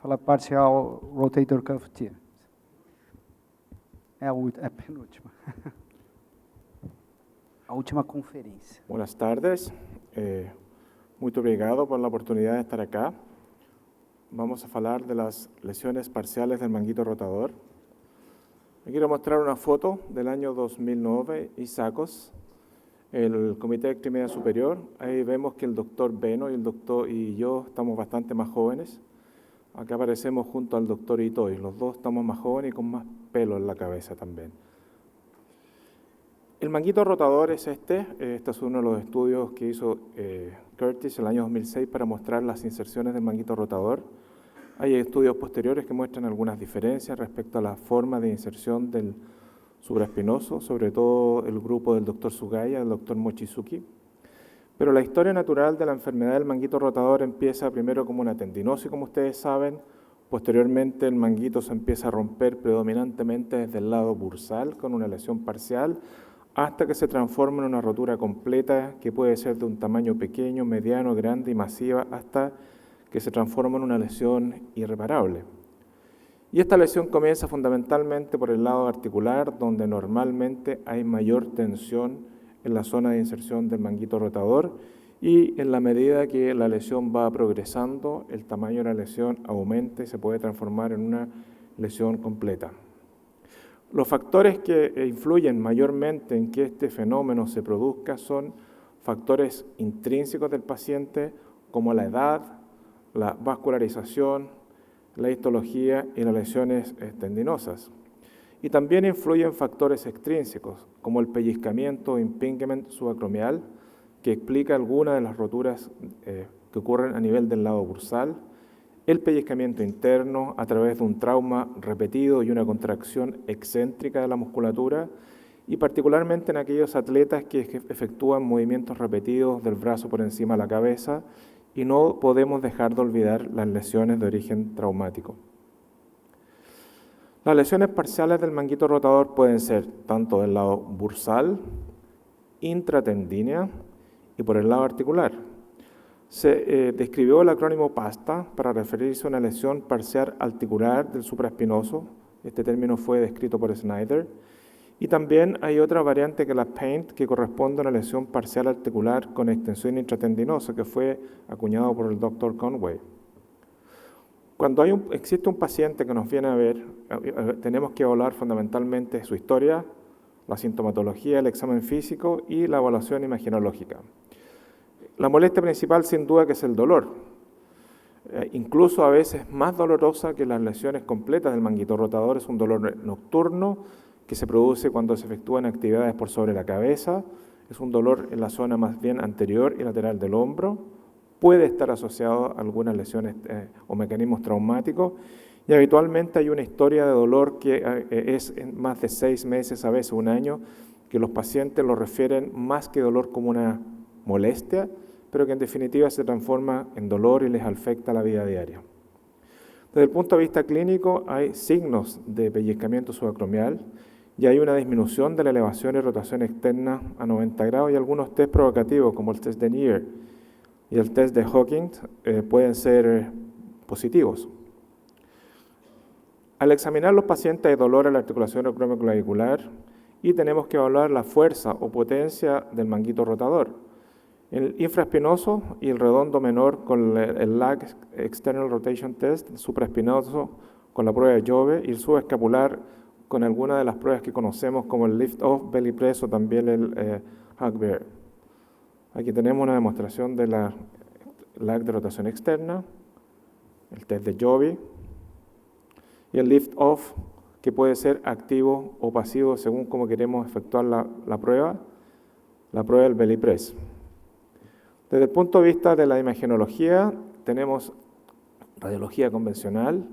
Fala partial rotator cuff tear. É a penúltima. A última conferência. Buenas tardes. Muito obrigado por la oportunidad de estar acá. Vamos a hablar de las lesiones parciales del manguito rotador. Me quiero mostrar una foto del año 2009, ISACOS, el Comité de Extremidad Superior. Ahí vemos que el doctor Beno y yo estamos bastante más jóvenes. Acá aparecemos junto al doctor Itoi. Los dos estamos más jóvenes y con más pelo en la cabeza también. El manguito rotador es este es uno de los estudios que hizo Curtis el año 2006 para mostrar las inserciones del manguito rotador. Hay estudios posteriores que muestran algunas diferencias respecto a la forma de inserción del supraespinoso, sobre todo el grupo del doctor Sugaya, del doctor Mochizuki. Pero la historia natural de la enfermedad del manguito rotador empieza primero como una tendinosis, como ustedes saben. Posteriormente el manguito se empieza a romper predominantemente desde el lado bursal con una lesión parcial, hasta que se transforma en una rotura completa que puede ser de un tamaño pequeño, mediano, grande y masiva, hasta que se transforma en una lesión irreparable. Y esta lesión comienza fundamentalmente por el lado articular, donde normalmente hay mayor tensión en la zona de inserción del manguito rotador, y en la medida que la lesión va progresando, el tamaño de la lesión aumenta y se puede transformar en una lesión completa. Los factores que influyen mayormente en que este fenómeno se produzca son factores intrínsecos del paciente, como la edad, la vascularización, la histología y las lesiones tendinosas. Y también influyen factores extrínsecos, como el pellizcamiento o impingement subacromial, que explica algunas de las roturas que ocurren a nivel del lado bursal, el pellizcamiento interno a través de un trauma repetido y una contracción excéntrica de la musculatura, y particularmente en aquellos atletas que efectúan movimientos repetidos del brazo por encima de la cabeza, y no podemos dejar de olvidar las lesiones de origen traumático. Las lesiones parciales del manguito rotador pueden ser tanto del lado bursal, intratendínea y por el lado articular. Se describió el acrónimo PASTA para referirse a una lesión parcial articular del supraespinoso. Este término fue descrito por Snyder. Y también hay otra variante que es la PAINT, que corresponde a una lesión parcial articular con extensión intratendinosa, que fue acuñado por el Dr. Conway. Cuando existe un paciente que nos viene a ver, tenemos que evaluar fundamentalmente su historia, la sintomatología, el examen físico y la evaluación imagenológica. La molestia principal, sin duda, que es el dolor, incluso a veces más dolorosa que las lesiones completas del manguito rotador. Es un dolor nocturno que se produce cuando se efectúan actividades por sobre la cabeza. Es un dolor en la zona más bien anterior y lateral del hombro. Puede estar asociado a algunas lesiones o mecanismos traumáticos, y habitualmente hay una historia de dolor que es en más de 6 meses, a veces un año, que los pacientes lo refieren más que dolor como una molestia, pero que en definitiva se transforma en dolor y les afecta la vida diaria. Desde el punto de vista clínico, hay signos de pellizcamiento subacromial y hay una disminución de la elevación y rotación externa a 90 grados, y algunos test provocativos como el test de Neer y el test de Hawkins pueden ser positivos. Al examinar los pacientes hay dolor en la articulación acromioclavicular y tenemos que evaluar la fuerza o potencia del manguito rotador. El infraespinoso y el redondo menor con el LAG External Rotation Test, el supraespinoso con la prueba de Jove y el subescapular con alguna de las pruebas que conocemos como el lift-off, belly press o también el hug bear. Aquí tenemos una demostración de la LAG de rotación externa, el test de Jove y el lift-off, que puede ser activo o pasivo según cómo queremos efectuar la prueba del belly press. Desde el punto de vista de la imagenología, tenemos radiología convencional.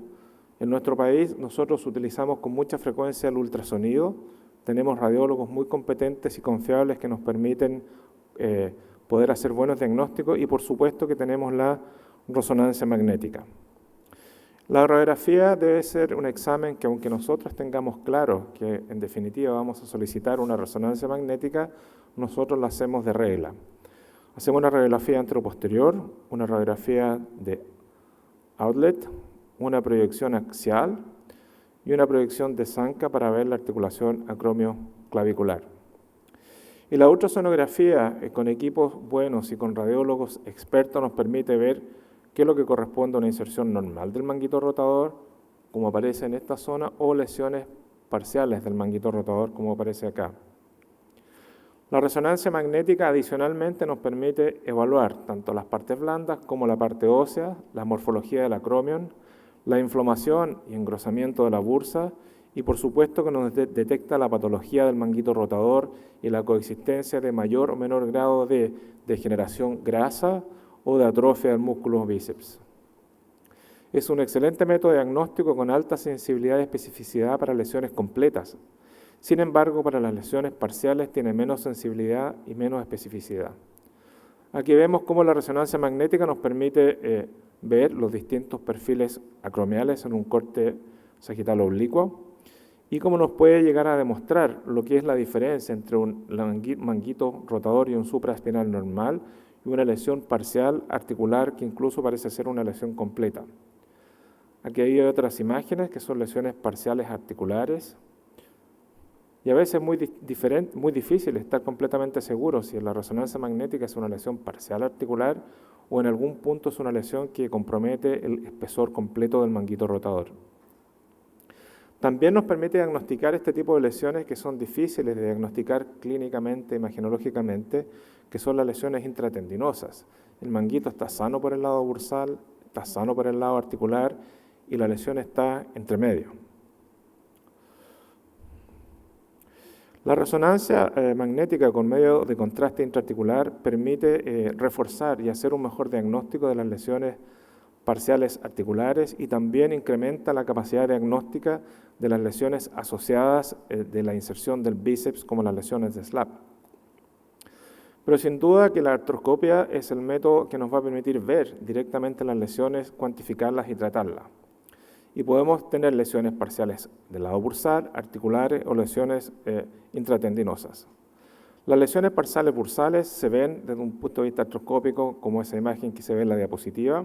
En nuestro país nosotros utilizamos con mucha frecuencia el ultrasonido. Tenemos radiólogos muy competentes y confiables que nos permiten poder hacer buenos diagnósticos, y por supuesto que tenemos la resonancia magnética. La radiografía debe ser un examen que, aunque nosotros tengamos claro que en definitiva vamos a solicitar una resonancia magnética, nosotros la hacemos de regla. Hacemos una radiografía anteroposterior, una radiografía de outlet, una proyección axial y una proyección de zanca para ver la articulación acromioclavicular. Y la ultrasonografía con equipos buenos y con radiólogos expertos nos permite ver qué es lo que corresponde a una inserción normal del manguito rotador, como aparece en esta zona, o lesiones parciales del manguito rotador, como aparece acá. La resonancia magnética adicionalmente nos permite evaluar tanto las partes blandas como la parte ósea, la morfología del acromion, la inflamación y engrosamiento de la bursa, y por supuesto que nos detecta la patología del manguito rotador y la coexistencia de mayor o menor grado de degeneración grasa o de atrofia del músculo bíceps. Es un excelente método diagnóstico con alta sensibilidad y especificidad para lesiones completas. Sin embargo, para las lesiones parciales tiene menos sensibilidad y menos especificidad. Aquí vemos cómo la resonancia magnética nos permite ver los distintos perfiles acromiales en un corte sagital oblicuo y cómo nos puede llegar a demostrar lo que es la diferencia entre un manguito rotador y un supraespinal normal y una lesión parcial articular que incluso parece ser una lesión completa. Aquí hay otras imágenes que son lesiones parciales articulares. Y a veces es muy difícil estar completamente seguro si la resonancia magnética es una lesión parcial articular o en algún punto es una lesión que compromete el espesor completo del manguito rotador. También nos permite diagnosticar este tipo de lesiones que son difíciles de diagnosticar clínicamente, imagenológicamente, que son las lesiones intratendinosas. El manguito está sano por el lado bursal, está sano por el lado articular y la lesión está entre medio. La resonancia magnética con medio de contraste intraarticular permite reforzar y hacer un mejor diagnóstico de las lesiones parciales articulares y también incrementa la capacidad diagnóstica de las lesiones asociadas de la inserción del bíceps como las lesiones de SLAP. Pero sin duda que la artroscopia es el método que nos va a permitir ver directamente las lesiones, cuantificarlas y tratarlas. Y podemos tener lesiones parciales del lado bursal, articulares o lesiones intratendinosas. Las lesiones parciales bursales se ven desde un punto de vista artroscópico, como esa imagen que se ve en la diapositiva,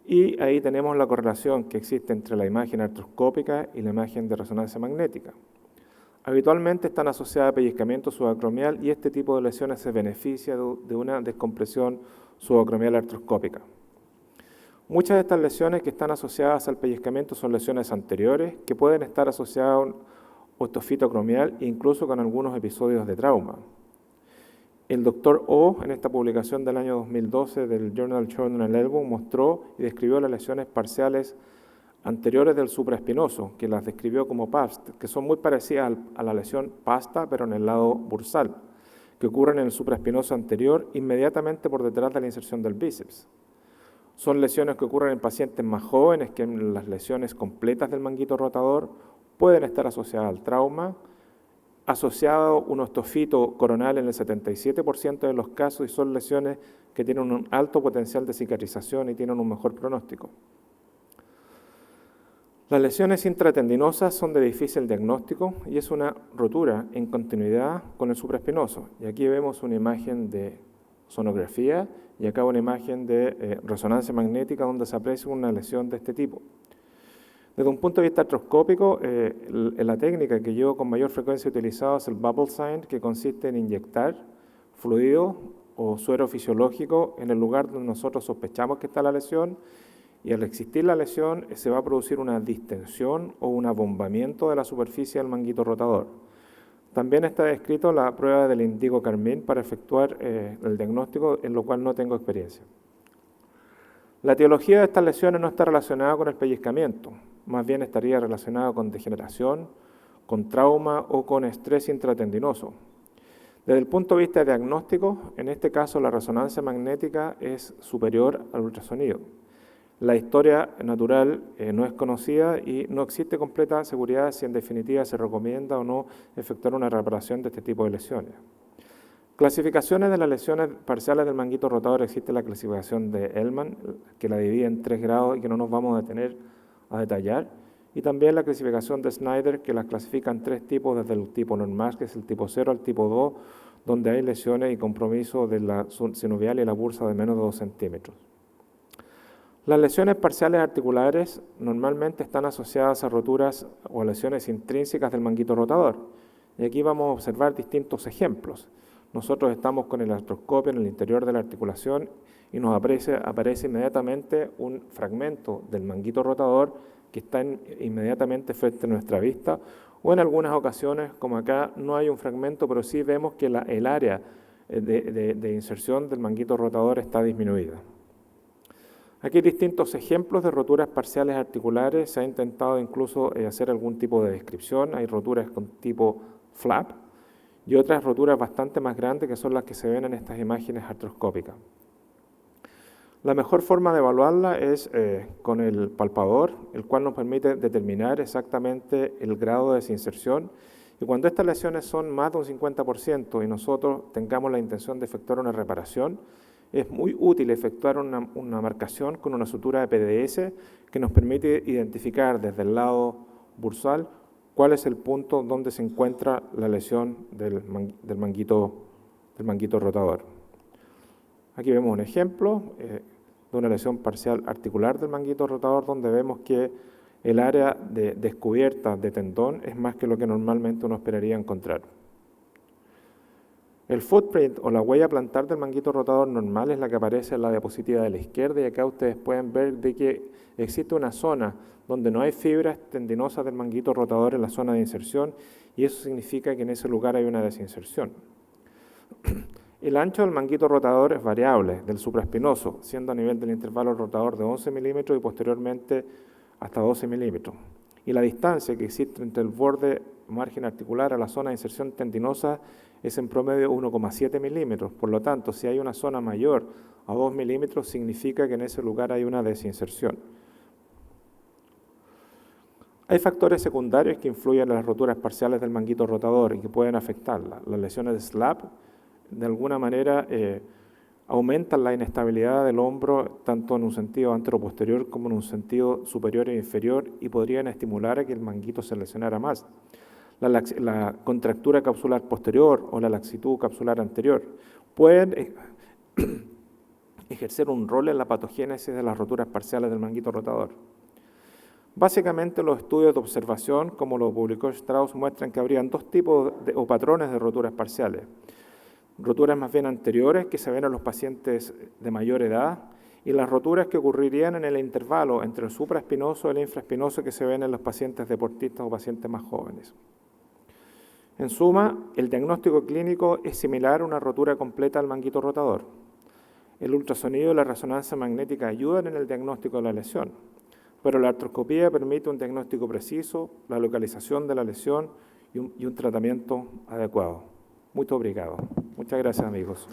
y ahí tenemos la correlación que existe entre la imagen artroscópica y la imagen de resonancia magnética. Habitualmente están asociadas a pellizcamiento subacromial y este tipo de lesiones se beneficia de una descompresión subacromial artroscópica. Muchas de estas lesiones que están asociadas al pellizcamiento son lesiones anteriores que pueden estar asociadas a un ostofito acromial e incluso con algunos episodios de trauma. El doctor O, en esta publicación del año 2012 del Journal Journal Elbow, mostró y describió las lesiones parciales anteriores del supraespinoso, que las describió como PAST, que son muy parecidas a la lesión PASTA, pero en el lado bursal, que ocurren en el supraespinoso anterior inmediatamente por detrás de la inserción del bíceps. Son lesiones que ocurren en pacientes más jóvenes que en las lesiones completas del manguito rotador, pueden estar asociadas al trauma, asociado un ostofito coronal en el 77% de los casos y son lesiones que tienen un alto potencial de cicatrización y tienen un mejor pronóstico. Las lesiones intratendinosas son de difícil diagnóstico y es una rotura en continuidad con el supraespinoso. Y aquí vemos una imagen de sonografía y acá una imagen de resonancia magnética donde se aprecia una lesión de este tipo. Desde un punto de vista artroscópico, la técnica que yo con mayor frecuencia he utilizado es el bubble sign, que consiste en inyectar fluido o suero fisiológico en el lugar donde nosotros sospechamos que está la lesión y al existir la lesión se va a producir una distensión o un abombamiento de la superficie del manguito rotador. También está descrito la prueba del indigo carmín para efectuar el diagnóstico, en lo cual no tengo experiencia. La etiología de estas lesiones no está relacionada con el pellizcamiento, más bien estaría relacionada con degeneración, con trauma o con estrés intratendinoso. Desde el punto de vista diagnóstico, en este caso la resonancia magnética es superior al ultrasonido. La historia natural no es conocida y no existe completa seguridad si en definitiva se recomienda o no efectuar una reparación de este tipo de lesiones. Clasificaciones de las lesiones parciales del manguito rotador. Existe la clasificación de Ellman, que la divide en 3 grados y que no nos vamos a detener a detallar. Y también la clasificación de Snyder, que las clasifica en 3 tipos, desde el tipo normal, que es el tipo 0, al tipo 2, donde hay lesiones y compromiso de la sinovial y la bursa de menos de 2 centímetros. Las lesiones parciales articulares normalmente están asociadas a roturas o lesiones intrínsecas del manguito rotador. Y aquí vamos a observar distintos ejemplos. Nosotros estamos con el artroscopio en el interior de la articulación y nos aparece inmediatamente un fragmento del manguito rotador que está inmediatamente frente a nuestra vista, o en algunas ocasiones, como acá, no hay un fragmento, pero sí vemos que el área de inserción del manguito rotador está disminuida. Aquí hay distintos ejemplos de roturas parciales articulares. Se ha intentado incluso hacer algún tipo de descripción. Hay roturas con tipo flap y otras roturas bastante más grandes que son las que se ven en estas imágenes artroscópicas. La mejor forma de evaluarla es con el palpador, el cual nos permite determinar exactamente el grado de desinserción. Y cuando estas lesiones son más de un 50% y nosotros tengamos la intención de efectuar una reparación, es muy útil efectuar una marcación con una sutura de PDS que nos permite identificar desde el lado bursal cuál es el punto donde se encuentra la lesión del manguito rotador. Aquí vemos un ejemplo de una lesión parcial articular del manguito rotador donde vemos que el área descubierta de tendón es más que lo que normalmente uno esperaría encontrar. El footprint o la huella plantar del manguito rotador normal es la que aparece en la diapositiva de la izquierda y acá ustedes pueden ver de que existe una zona donde no hay fibras tendinosas del manguito rotador en la zona de inserción y eso significa que en ese lugar hay una desinserción. El ancho del manguito rotador es variable del supraespinoso, siendo a nivel del intervalo rotador de 11 milímetros y posteriormente hasta 12 milímetros. Y la distancia que existe entre el borde margen articular a la zona de inserción tendinosa es en promedio 1,7 milímetros. Por lo tanto, si hay una zona mayor a 2 milímetros, significa que en ese lugar hay una desinserción. Hay factores secundarios que influyen en las roturas parciales del manguito rotador y que pueden afectarla. Las lesiones de SLAP, de alguna manera, aumentan la inestabilidad del hombro tanto en un sentido anteroposterior como en un sentido superior e inferior y podrían estimular a que el manguito se lesionara más. La contractura capsular posterior o la laxitud capsular anterior pueden ejercer un rol en la patogénesis de las roturas parciales del manguito rotador. Básicamente los estudios de observación, como lo publicó Strauss, muestran que habrían dos tipos o patrones de roturas parciales. Roturas más bien anteriores que se ven en los pacientes de mayor edad y las roturas que ocurrirían en el intervalo entre el supraespinoso y el infraespinoso que se ven en los pacientes deportistas o pacientes más jóvenes. En suma, el diagnóstico clínico es similar a una rotura completa al manguito rotador. El ultrasonido y la resonancia magnética ayudan en el diagnóstico de la lesión, pero la artroscopía permite un diagnóstico preciso, la localización de la lesión y un tratamiento adecuado. Muito obrigado. Muchas gracias, amigos.